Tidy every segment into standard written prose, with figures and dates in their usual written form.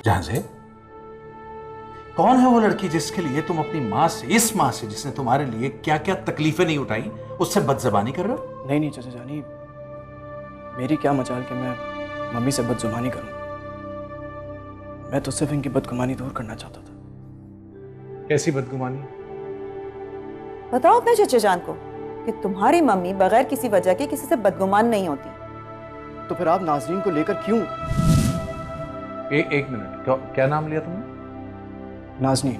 जहां से कौन है वो लड़की जिसके लिए तुम अपनी माँ से, इस माँ से जिसने तुम्हारे लिए क्या क्या तकलीफें नहीं उठाई, उससे बदजबानी कर रहे हो? नहीं चाचा जानी, मेरी क्या मजाल कि मैं मम्मी से बदजुबानी करूं। मैं तो सिर्फ इनकी बदगुमानी दूर करना चाहता था। कैसी बदगुमानी? बताओ अपने चचे जान को कि तुम्हारी मम्मी बगैर किसी वजह के किसी से बदगुमान नहीं होती। तो फिर आप नाजरीन को लेकर क्यों? एक मिनट, क्या नाम लिया तुमने? नाजनीन।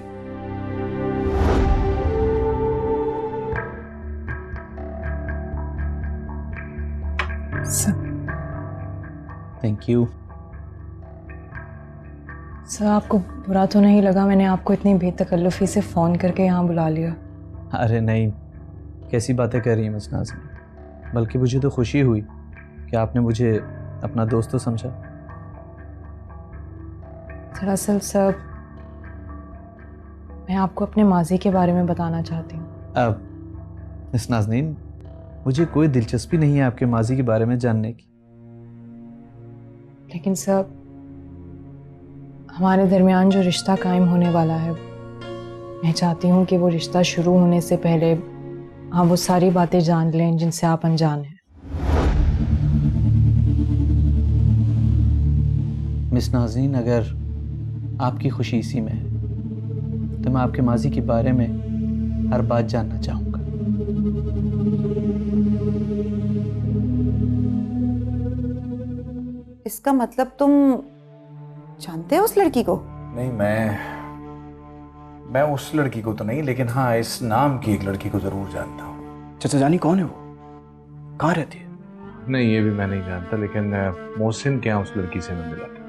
Thank you sir. आपको बुरा तो नहीं लगा मैंने आपको इतनी बेतकल्लुफी से फ़ोन करके यहाँ बुला लिया? अरे नहीं, कैसी बातें कर रही हैं मिस नाज़नीन, बल्कि मुझे तो खुशी हुई कि आपने मुझे अपना दोस्त तो समझा। दरअसल सर, मैं आपको अपने माजी के बारे में बताना चाहती हूँ। अब मिस नाज़नीन, मुझे कोई दिलचस्पी नहीं है आपके माजी के बारे में जानने की। लेकिन सर, हमारे दरमियान जो रिश्ता कायम होने वाला है, मैं चाहती हूँ कि वो रिश्ता शुरू होने से पहले आप वो सारी बातें जान लें जिनसे आप अनजान हैं। मिस नाज़नीन, अगर आपकी खुशी इसी में है तो मैं आपके माजी के बारे में हर बात जानना चाहूँगा। इसका मतलब तुम जानते हो उस लड़की को? नहीं, मैं उस लड़की को तो नहीं, लेकिन हाँ इस नाम की एक लड़की को जरूर जानता हूँ। चाचा जानी कौन है वो? कहाँ रहती है? नहीं, ये भी मैं नहीं जानता, लेकिन मोहसिन के यहाँ उस लड़की से मैं मिला था,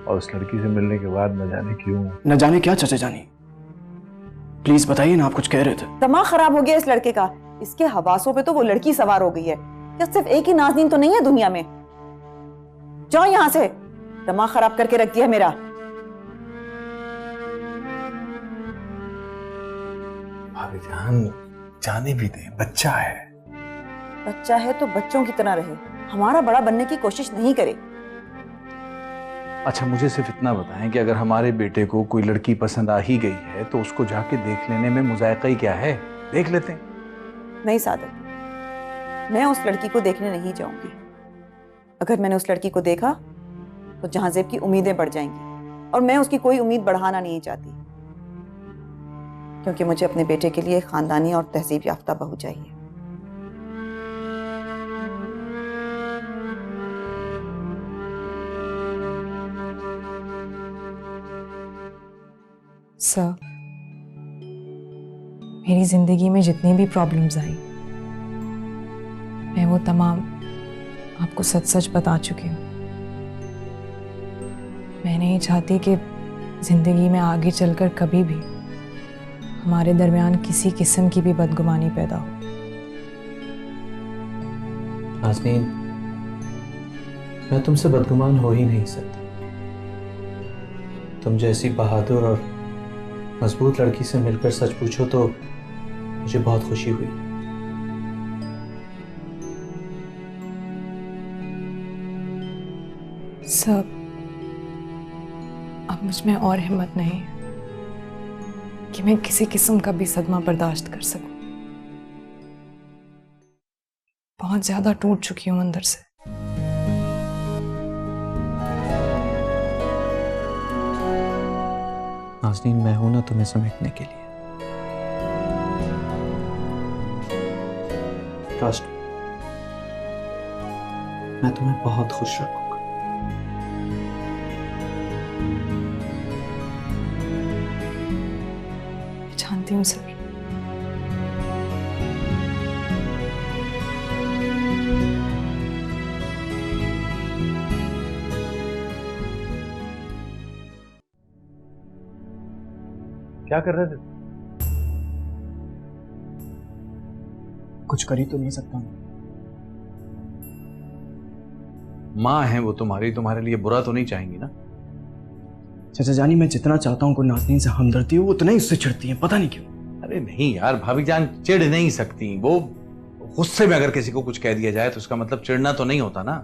और उस लड़की से मिलने के बाद न जाने क्यों। न जाने क्या चाचा जानी? प्लीज बताइए ना, आप कुछ कह रहे थे। दिमाग खराब हो गया इस लड़के का। इसके हवासों पे तो वो लड़की सवार हो गई है। क्या सिर्फ एक ही नाज़नीन तो नहीं है दुनिया में? जाओ यहाँ से, दिमाग खराब करके रख दिया मेरा। भाभी जान, जाने भी दे, बच्चा है। बच्चा है तो बच्चों की तरह रहे, हमारा बड़ा बनने की कोशिश नहीं करे। अच्छा, मुझे सिर्फ इतना बताएं कि अगर हमारे बेटे को कोई लड़की पसंद आ ही गई है तो उसको जाके देख लेने में मुज़ायका ही क्या है? देख लेते हैं। नहीं सादत, मैं उस लड़की को देखने नहीं जाऊंगी। अगर मैंने उस लड़की को देखा तो जहांजेब की उम्मीदें बढ़ जाएंगी, और मैं उसकी कोई उम्मीद बढ़ाना नहीं चाहती, क्योंकि मुझे अपने बेटे के लिए खानदानी और तहजीब याफ्ता बहू चाहिए। सर, मेरी जिंदगी में जितनी भी प्रॉब्लम्स आई, मैं वो तमाम आपको सच सच बता चुकी हूँ। मैं नहीं चाहती कि जिंदगी में आगे चलकर कभी भी हमारे दरमियान किसी किस्म की भी बदगुमानी पैदा हो। नाज़नीन, मैं तुमसे बदगुमान हो ही नहीं सकती। तुम जैसी बहादुर और मजबूत लड़की से मिलकर सच पूछो तो मुझे बहुत खुशी हुई। सब अब मुझ में और हिम्मत नहीं है कि मैं किसी किस्म का भी सदमा बर्दाश्त कर सकूं। बहुत ज्यादा टूट चुकी हूं अंदर से। नाज़नीन, मैं हूं ना तुम्हें समेटने के लिए। ट्रस्ट, मैं तुम्हें बहुत खुश रखूंगा। जानती हूँ सर। क्या कर रहे थे? कुछ कर ही तो नहीं सकता मैं। माँ है वो तुम्हारे लिए बुरा तो नहीं चाहेंगी ना? चाचा जानी, मैं जितना चाहता हूँ कि नाज़नीन से हमदर्दी हो, उतना ही उससे चिढ़ती है, पता नहीं क्यों। अरे नहीं यार, भाभी जान चिढ़ नहीं सकती। वो गुस्से में अगर किसी को कुछ कह दिया जाए तो उसका मतलब चिढ़ना तो नहीं होता ना।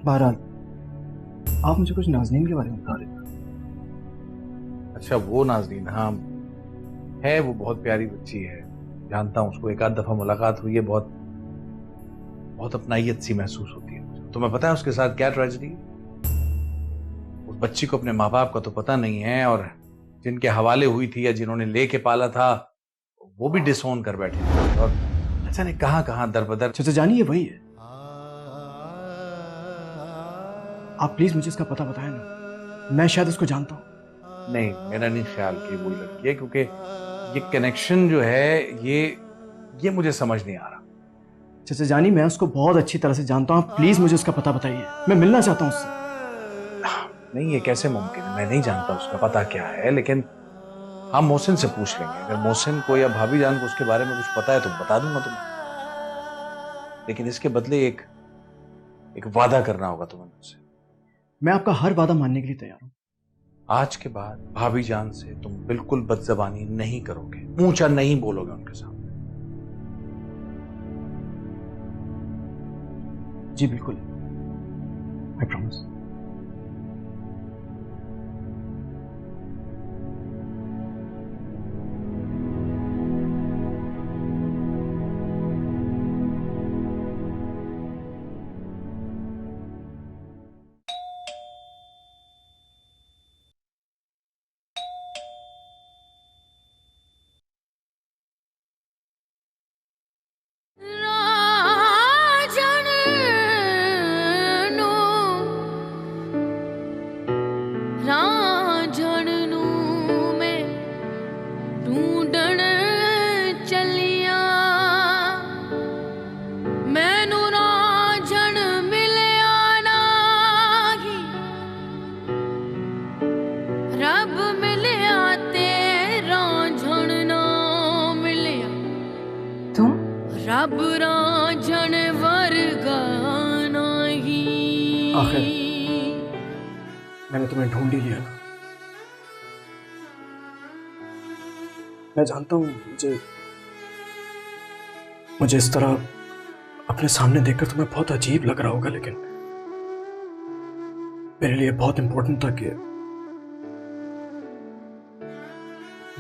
बहरहाल आप मुझे कुछ नाज़नीन के बारे में बता रहे थे। अच्छा, वो नाज़नीन, हाँ है, वो बहुत प्यारी बच्ची है, जानता हूँ उसको, एक आध दफा मुलाकात हुई है, बहुत बहुत अपनाइयत सी महसूस होती है मुझे। तुम्हें पता है उसके साथ क्या ट्रेजेडी है? उस बच्ची को अपने माँ बाप का तो पता नहीं है, और जिनके हवाले हुई थी या जिन्होंने लेके पाला था वो भी डिसोन कर बैठे थे, और अच्छा ने कहाँ कहाँ दरबदर। चाचा जानी ये वही है। आप प्लीज मुझे इसका पता बताएं ना, मैं शायद उसको जानता हूँ। नहीं, मेरा नहीं ख्याल कि वही लड़की है, क्योंकि ये कनेक्शन जो है ये मुझे समझ नहीं आ रहा। चाचा जानी मैं उसको बहुत अच्छी तरह से जानता हूँ, प्लीज मुझे उसका पता बताइए, मैं मिलना चाहता हूँ उससे। नहीं, ये कैसे मुमकिन है? मैं नहीं जानता उसका पता क्या है, लेकिन हम मोहसिन से पूछ लेंगे। अगर मोहसिन को या भाभी जान को उसके बारे में कुछ पता है तो बता दूंगा तुम्हें, लेकिन इसके बदले एक वादा करना होगा तुम्हें मुझसे। मैं आपका हर वादा मानने के लिए तैयार हूँ। आज के बाद भाभी जान से तुम बिल्कुल बदजबानी नहीं करोगे, ऊंचा नहीं बोलोगे उनके सामने। जी बिल्कुल, आई प्रॉमिस। रब रांझण वर्गा नहीं। आखिर मैंने तुम्हें ढूंढ ही लिया ना। मैं जानता हूं मुझे इस तरह अपने सामने देखकर तुम्हें बहुत अजीब लग रहा होगा, लेकिन मेरे लिए बहुत इंपॉर्टेंट था कि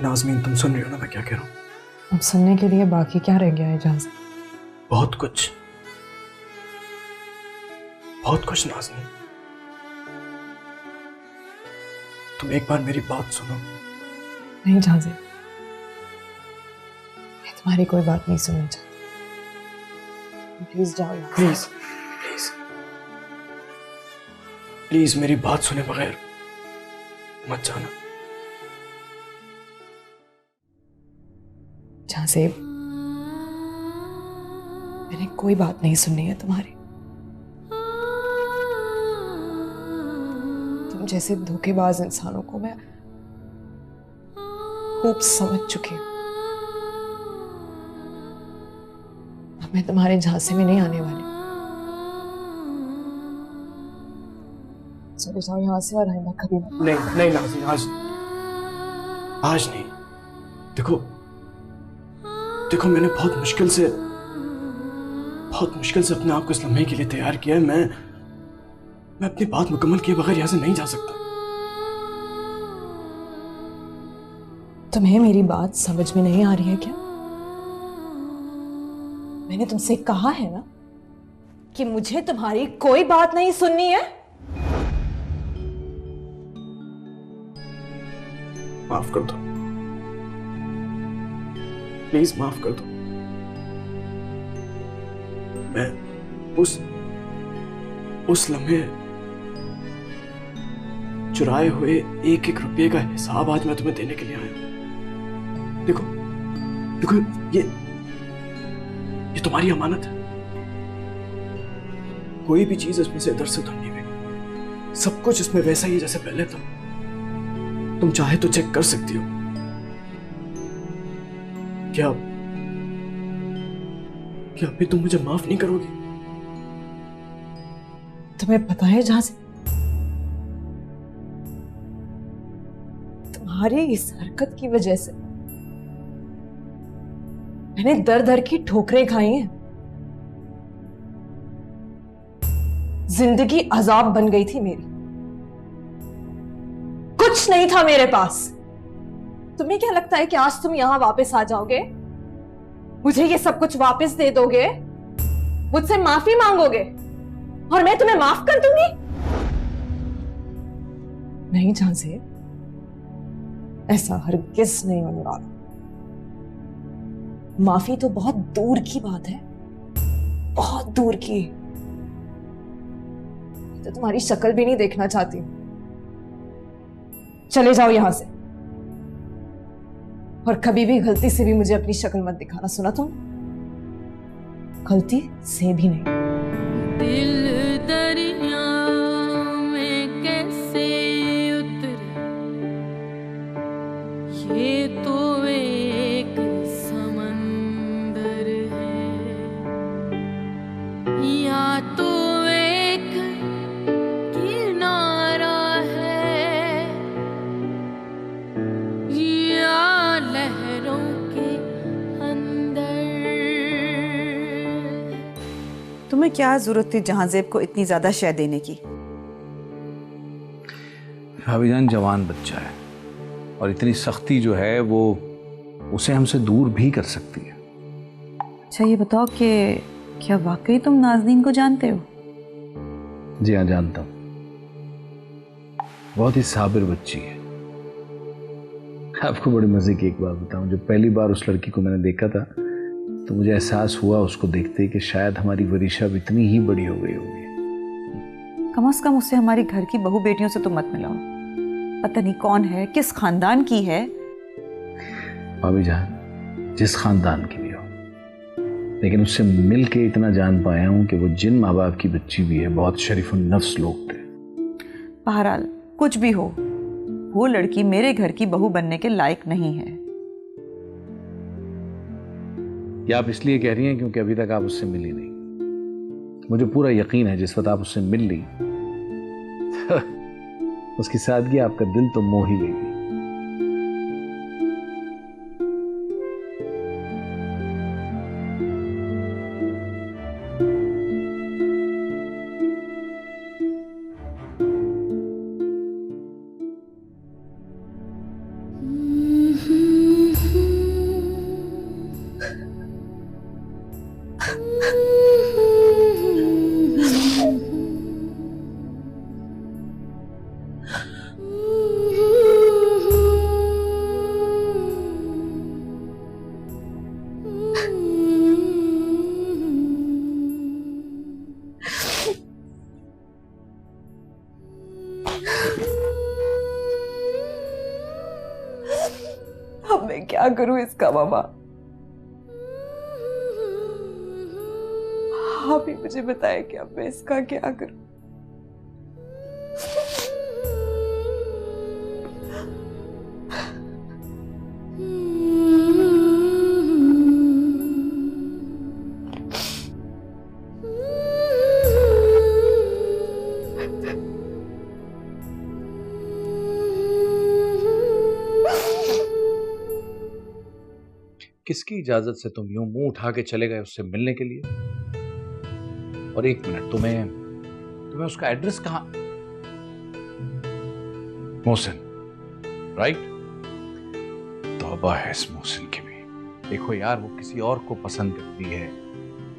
नाज़मीन, तुम सुन रही हो ना मैं क्या कह रहा हूं? अब सुनने के लिए बाकी क्या रह गया है इजाज़त? बहुत कुछ नाज़नीन। तुम एक बार मेरी बात सुनो। नहीं जाज़िब, मैं तुम्हारी कोई बात नहीं सुनना चाहती। प्लीज जाओ यहाँ। प्लीज प्लीज प्लीज मेरी बात सुने बगैर मत जाना। जाज़िब, मैंने कोई बात नहीं सुननी है तुम्हारी। तुम जैसे धोखेबाज इंसानों को मैं खूब समझ चुकी हूं। अब मैं तुम्हारे झांसे में नहीं आने वाली। चले जाओ यहाँ से और आइंदा कभी मत। नहीं नाज़नीन, आज नहीं। देखो मैंने बहुत मुश्किल से अपने आप को इस लम्हे के लिए तैयार किया है। मैं अपनी बात मुकम्मल किए बगैर यहां से नहीं जा सकता। तुम्हें मेरी बात समझ में नहीं आ रही है क्या? मैंने तुमसे कहा है ना कि मुझे तुम्हारी कोई बात नहीं सुननी है। माफ कर दो, प्लीज माफ कर दो। मैं उस लम्हे चुराए हुए एक एक रुपये का हिसाब आज मैं तुम्हें देने के लिए आया हूं। देखो ये तुम्हारी अमानत है। कोई भी चीज इसमें से इधर से उधर नहीं गई। सब कुछ इसमें वैसा ही है जैसे पहले था। तुम चाहे तो चेक कर सकती हो। क्या अभी तुम मुझे माफ नहीं करोगी? तुम्हें पता है जहां से तुम्हारी इस हरकत की वजह से मैंने दर दर की ठोकरें खाई हैं। जिंदगी अजाब बन गई थी मेरी। कुछ नहीं था मेरे पास। तुम्हें क्या लगता है कि आज तुम यहां वापस आ जाओगे, मुझे ये सब कुछ वापस दे दोगे, मुझसे माफी मांगोगे और मैं तुम्हें माफ कर दूंगी? नहीं झांसे, ऐसा हरगिज नहीं होने वाला। माफी तो बहुत दूर की बात है, बहुत दूर की। तो तुम्हारी शक्ल भी नहीं देखना चाहती। चले जाओ यहां से, और कभी भी गलती से भी मुझे अपनी शक्ल मत दिखाना, सुना तुम? गलती से भी नहीं। दिल दरिया में कैसे उतरे, ये तो एक समंदर है, या तो एक किनारा है, या लहरों के अंदर। तुम्हें क्या जरूरत थी जहांजेब को इतनी ज्यादा शय देने की? भाभीजान जवान बच्चा है और इतनी सख्ती जो है वो उसे हमसे दूर भी कर सकती है। अच्छा ये बताओ कि क्या वाकई तुम नाज़नीन को जानते हो? जी हाँ, जानता हूँ। बहुत ही साबिर बच्ची है। आपको बड़े मजे की एक बात बताऊं, जब पहली बार उस लड़की को मैंने देखा था तो मुझे एहसास हुआ उसको देखते कि शायद हमारी वरीशा अब इतनी ही बड़ी हो गई होगी। कम से कम उससे हमारी घर की बहू बेटियों से तो मत मिलाओ। पता नहीं कौन है, किस खानदान की है। भाभी जान जिस खानदान की भी हो, लेकिन उससे मिल के इतना जान पाया हूं कि वो जिन माँ बाप की बच्ची भी है, बहुत शरीफुन नफ्स लोग थे। बहरहाल कुछ भी हो, वो लड़की मेरे घर की बहू बनने के लायक नहीं है। या आप इसलिए कह रही हैं क्योंकि अभी तक आप उससे मिली नहीं? मुझे पूरा यकीन है जिस वक्त आप उससे मिल ली उसकी सादगी आपका दिल तो मोह ही लेगी। अब मैं क्या करूं इसका मामा? आप ही मुझे बताएं कि अब मैं इसका क्या करूं? किसकी इजाजत से तुम यूं मुंह उठा के चले गए उससे मिलने के लिए? और एक मिनट, तुम्हें उसका एड्रेस कहां? मोहसिन, राइट? तौबा है इस मोहसिन की भी। देखो यार, वो किसी और को पसंद करती है,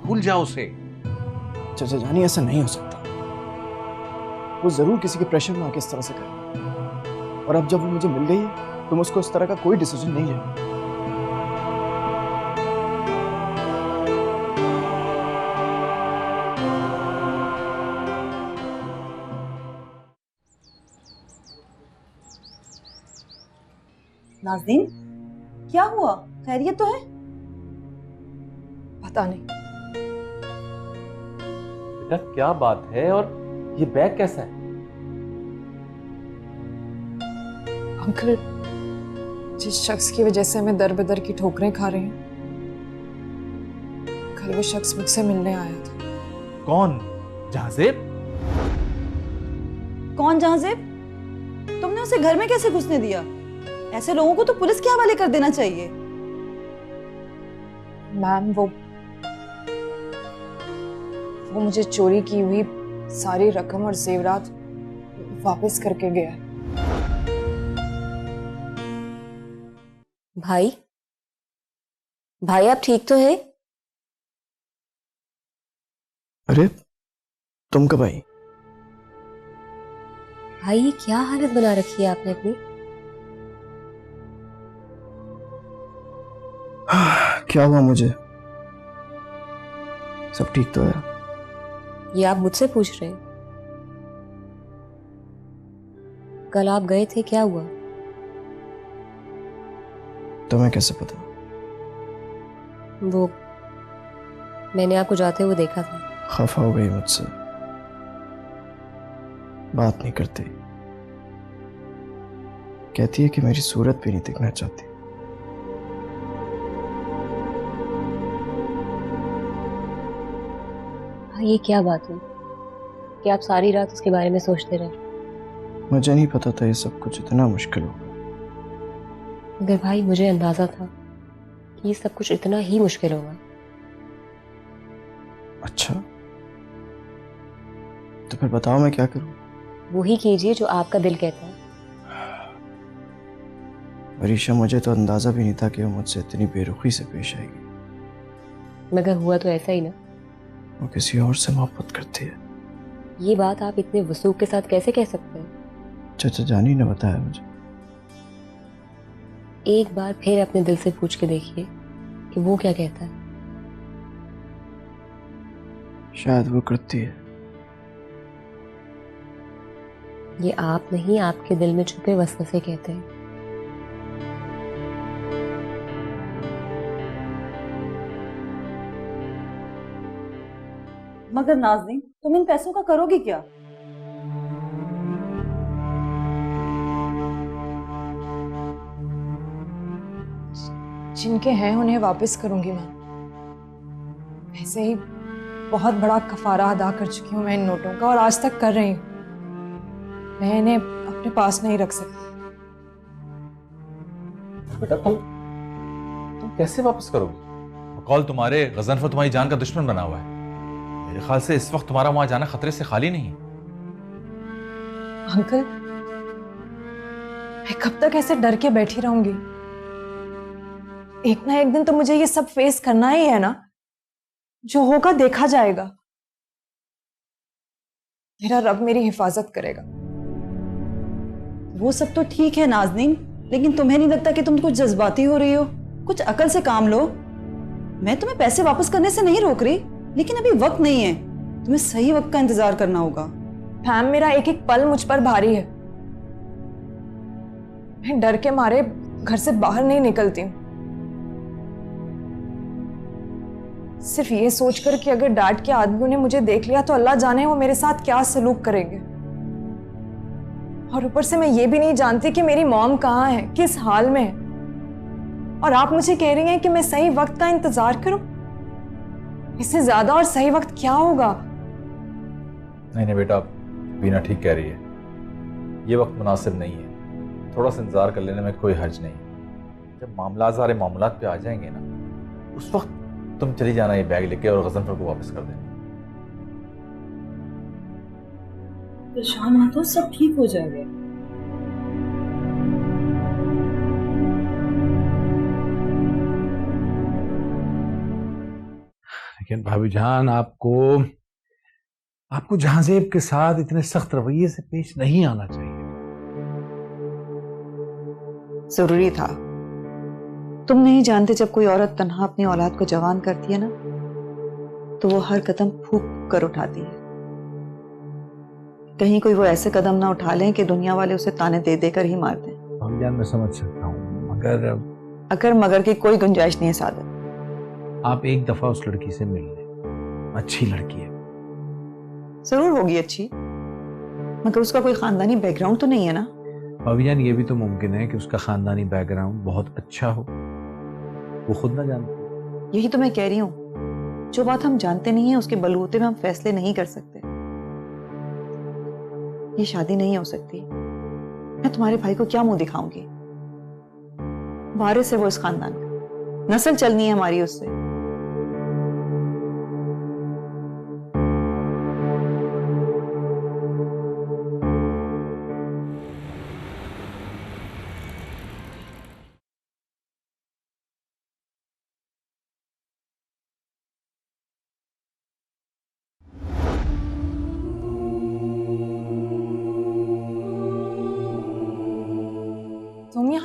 भूल जाओ उसे। चाचा जानी ऐसा नहीं हो सकता। वो जरूर किसी के प्रेशर में आके इस तरह से करे, और अब जब वो मुझे मिल गई है तो मैं उसको इस तरह का कोई डिसीजन नहीं लेना। नाज़नीन, क्या हुआ? खैरियत तो है? पता नहीं। बेटा क्या बात है, और ये बैग कैसा है? अंकल, जिस शख्स की वजह से मैं दर बदर की ठोकरें खा रही हूँ, कल वो शख्स मुझसे मिलने आया था। कौन? जहाजेब? कौन जहांजेब? तुमने उसे घर में कैसे घुसने दिया? ऐसे लोगों को तो पुलिस के हवाले कर देना चाहिए। मैम, वो मुझे चोरी की हुई सारी रकम और जेवरात वापस करके गया। भाई, भाई आप ठीक तो है? अरे तुम कब आई? भाई ये क्या हालत बना रखी है आपने अपनी? क्या हुआ मुझे? सब ठीक तो है? ये आप मुझसे पूछ रहे हैं? कल आप गए थे, क्या हुआ? तुम्हें कैसे पता? वो मैंने आपको जाते हुए देखा था। खफा हो गई मुझसे, बात नहीं करती, कहती है कि मेरी सूरत भी नहीं दिखना चाहती। भाई ये क्या बात हुई कि आप सारी रात उसके बारे में सोचते रहे? मुझे नहीं पता था ये सब कुछ इतना मुश्किल होगा। मगर भाई मुझे अंदाजा था कि ये सब कुछ इतना ही मुश्किल होगा। अच्छा, तो फिर बताओ मैं क्या करूं? वही कीजिए जो आपका दिल कहता है। अरीशा, मुझे तो अंदाजा भी नहीं था कि वो मुझसे इतनी बेरुखी से पेश आएगी। मगर हुआ तो ऐसा ही ना। वो किसी और से मोहब्बत करती है। ये बात आप इतने वसूख के साथ कैसे कह सकते हैं? चाचा जानी ने बताया मुझे। एक बार फिर अपने दिल से पूछ के देखिए कि वो क्या कहता है। शायद वो करती है। ये आप नहीं, आपके दिल में छुपे वसवसे कहते हैं। मगर नाज़नीन, तुम इन पैसों का करोगी क्या? जिनके हैं उन्हें वापस करूंगी मैं। वैसे ही बहुत बड़ा कफारा अदा कर चुकी हूँ मैं इन नोटों का, और आज तक कर रही हूँ। मैं इन्हें अपने पास नहीं रख सकती। बेटा तुम कैसे वापस करोगी? बकौल तुम्हारे गजनफर तुम्हारी जान का दुश्मन बना हुआ है। मेरे ख्याल से इस वक्त तुम्हारा वहां जाना खतरे से खाली नहीं है। अंकल, मैं कब तक ऐसे डर के बैठी रहूंगी? एक ना एक दिन तो मुझे ये सब फेस करना ही है ना। जो होगा देखा जाएगा। मेरा रब मेरी हिफाजत करेगा। वो सब तो ठीक है नाज़नीन, लेकिन तुम्हें नहीं लगता कि तुम कुछ जज्बाती हो रही हो? कुछ अकल से काम लो। मैं तुम्हें पैसे वापस करने से नहीं रोक रही, लेकिन अभी वक्त नहीं है। तुम्हें सही वक्त का इंतजार करना होगा। फैम, मेरा एक एक पल मुझ पर भारी है। मैं डर के मारे घर से बाहर नहीं निकलती हूँ। सिर्फ ये सोचकर कि अगर डैड के आदमियों ने मुझे देख लिया तो अल्लाह जाने वो मेरे साथ क्या सलूक करेंगे। और ऊपर से मैं ये भी नहीं जानती कि मेरी मॉम कहाँ है, किस हाल में है। और आप मुझे कह रही हैं कि मैं सही वक्त का इंतजार करूं? इससे ज्यादा और सही वक्त क्या होगा? नहीं नहीं बेटा, बीना ठीक कह रही है। ये वक्त मुनासिब नहीं है। थोड़ा सा इंतजार कर लेने में कोई हर्ज नहीं। जब मामला सारे मामलात पे आ जाएंगे ना, उस वक्त तुम चली जाना ये बैग लेके और गजनफर को वापस कर देना। परेशान मत हो, सब ठीक हो जाएगा। लेकिन भाभी जान, आपको जहांजेब के साथ इतने सख्त रवैये से पेश नहीं आना चाहिए। जरूरी था। तुम नहीं जानते, जब कोई औरत तन्हा अपनी औलाद को जवान करती है ना, तो वो हर कदम फूंक कर उठाती है। कहीं कोई वो ऐसे कदम ना उठा लें कि दुनिया वाले उसे ताने दे देकर ही मार दें। भाभी जान, मैं समझ सकता हूँ, मगर अगर मगर की कोई गुंजाइश नहीं है सादत। आप एक दफा उस लड़की से मिल लें। अच्छी लड़की है। जरूर होगी अच्छी, मगर उसका कोई खानदानी बैकग्राउंड तो नहीं है ना। भाभी जान, ये भी तो मुमकिन है कि उसका खानदानी बैकग्राउंड बहुत अच्छा हो, वो खुद ना जानती। यही तो मैं कह रही हूँ, जो बात हम जानते नहीं है उसके बलबूते में हम फैसले नहीं कर सकते। ये शादी नहीं हो सकती। मैं तुम्हारे भाई को क्या मुंह दिखाऊंगी? वारिस है वो इस खानदान का, नस्ल चलनी है हमारी उससे।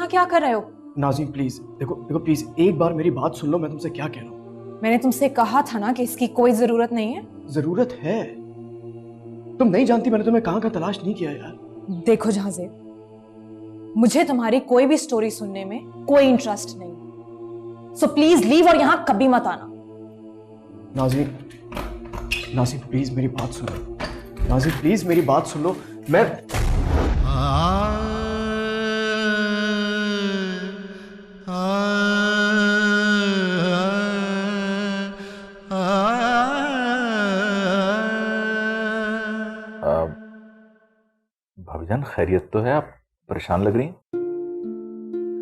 यहाँ क्या कर रहे हो? नाज़रीन प्लीज, देखो देखो प्लीज एक बार मेरी बात सुन लो, मैं तुमसे क्या कह रहा हूँ। मैंने तुमसे कहा था ना कि इसकी कोई जरूरत नहीं है। जरूरत है, तुम नहीं जानती मैंने तुम्हें कहाँ का तलाश नहीं किया यार। देखो जहांजेब, मुझे तुम्हारी कोई भी स्टोरी सुनने में कोई इंटरेस्ट नहीं, सो प्लीज लीव और यहाँ कभी मत आना। नाज़रीन, नाज़रीन प्लीज मेरी बात सुनो, नाज़रीन प्लीज मेरी बात सुन लो। मैं भाभीजान खैरियत तो है? आप परेशान लग रही हैं।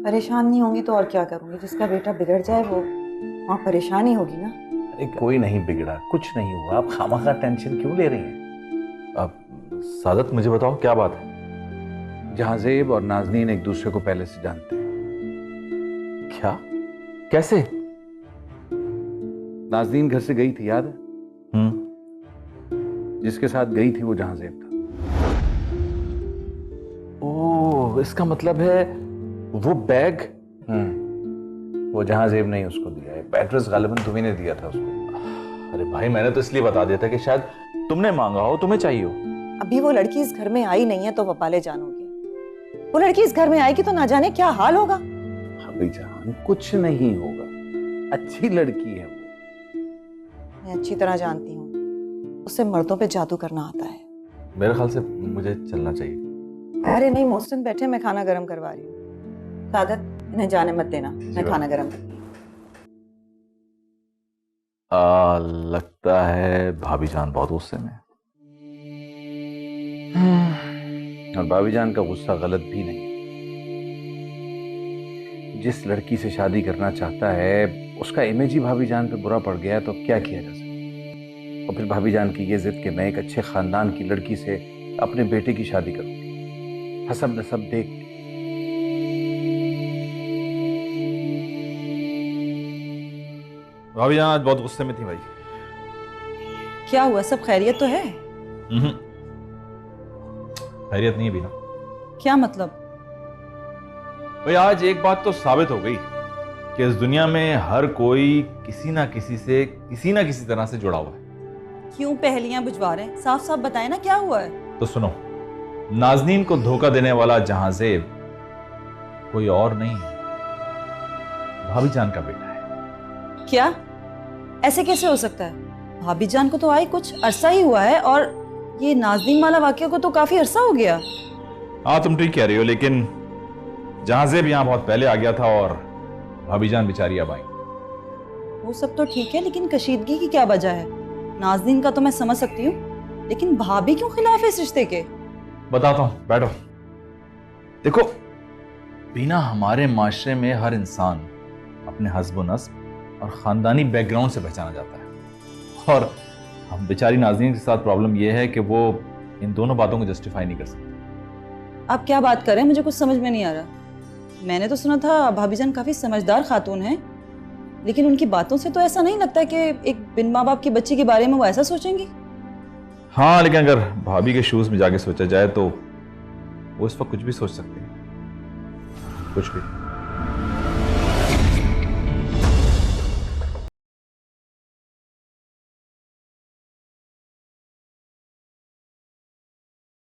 परेशान नहीं होंगी तो और क्या करूंगी? जिसका बेटा बिगड़ जाए वो वहाँ परेशानी होगी ना। अरे कोई नहीं बिगड़ा, कुछ नहीं हुआ, आप खामखा टेंशन क्यों ले रही हैं? अब सादत मुझे बताओ क्या बात है? जहांजेब और नाज़नीन एक दूसरे को पहले से जानते हैं। क्या? कैसे? नाज़नीन घर से गई थी, याद है? जिसके साथ गई थी वो जहांजेब था। ओह, इसका मतलब है वो बैग। वो जहांजेब ने उसको दिया है। एड्रेस गालिबन तुम्ही ने दिया था उसको। अरे भाई, मैंने तो इसलिए बता दिया था कि शायद तुमने मांगा हो, तुम्हें चाहिए हो। अभी वो लड़की इस घर में आई नहीं है तो वपाले जानोगे। वो लड़की इस घर में आएगी तो ना जाने क्या हाल होगा। भाभीजान कुछ नहीं होगा, अच्छी लड़की है वो। मैं अच्छी तरह जानती हूँ, उससे मर्दों पे जादू करना आता है। मेरे ख्याल से मुझे चलना चाहिए। अरे नहीं मोहसिन, बैठे, मैं खाना गर्म करवा रही हूँ। सादत, इन्हें जाने मत देना, मैं खाना गर्म करती हूँ। लगता है भाभीजान बहुत गुस्से में। और भाभीजान का गुस्सा गलत भी नहीं। जिस लड़की से शादी करना चाहता है उसका इमेज ही भाभीजान पे बुरा पड़ गया है, तो क्या किया जा सकता। और फिर भाभीजान की ये जिद कि मैं एक अच्छे खानदान की लड़की से अपने बेटे की शादी करूंगी, हसब नसब देख। भाभीजान आज बहुत गुस्से में थी भाई। क्या हुआ, सब खैरियत तो है? खैरियत नहीं है बीना। क्या मतलब? भाई आज एक बात तो साबित हो गई कि इस दुनिया में हर कोई किसी ना किसी से किसी ना किसी तरह से जुड़ा हुआ है। क्यों पहेलियां बुझवा रहे हैं? साफ साफ बताए ना क्या हुआ है। तो सुनो, नाज़नीन को धोखा देने वाला जहांजेब कोई और नहीं है, भाभीजान का बेटा है। क्या? ऐसे कैसे हो सकता है? भाभीजान को तो आए कुछ अरसा ही हुआ है और ये नाज़नीन वाला वाकया को तो काफी अरसा हो गया। हाँ तुम ठीक कह रही हो, लेकिन जहांजेब यहाँ बहुत पहले आ गया था और भाभीजान बेचारी अब आई। वो सब तो ठीक है, लेकिन कशीदगी की क्या वजह है? नाज़नीन का तो मैं समझ सकती हूँ, लेकिन भाभी क्यों खिलाफ है इस रिश्ते के? बताता हूँ, बैठो। देखो बीना, हमारे माशरे में हर इंसान अपने हस्ब नस्ब और खानदानी बैकग्राउंड से पहचाना जाता है, और हम बेचारी नाज़नीन के साथ प्रॉब्लम यह है कि वो इन दोनों बातों को जस्टिफाई नहीं कर सकती। आप क्या बात कर रहे हैं? मुझे कुछ समझ में नहीं आ रहा। मैंने तो सुना था भाभीजान काफी समझदार खातून है, लेकिन उनकी बातों से तो ऐसा नहीं लगता कि एक बिन माँ बाप की बच्ची के बारे में वो ऐसा सोचेंगी। हाँ, लेकिन अगर भाभी के शूज में जाके सोचा जाए तो वो इस वक्त कुछ भी सोच सकते हैं, कुछ भी।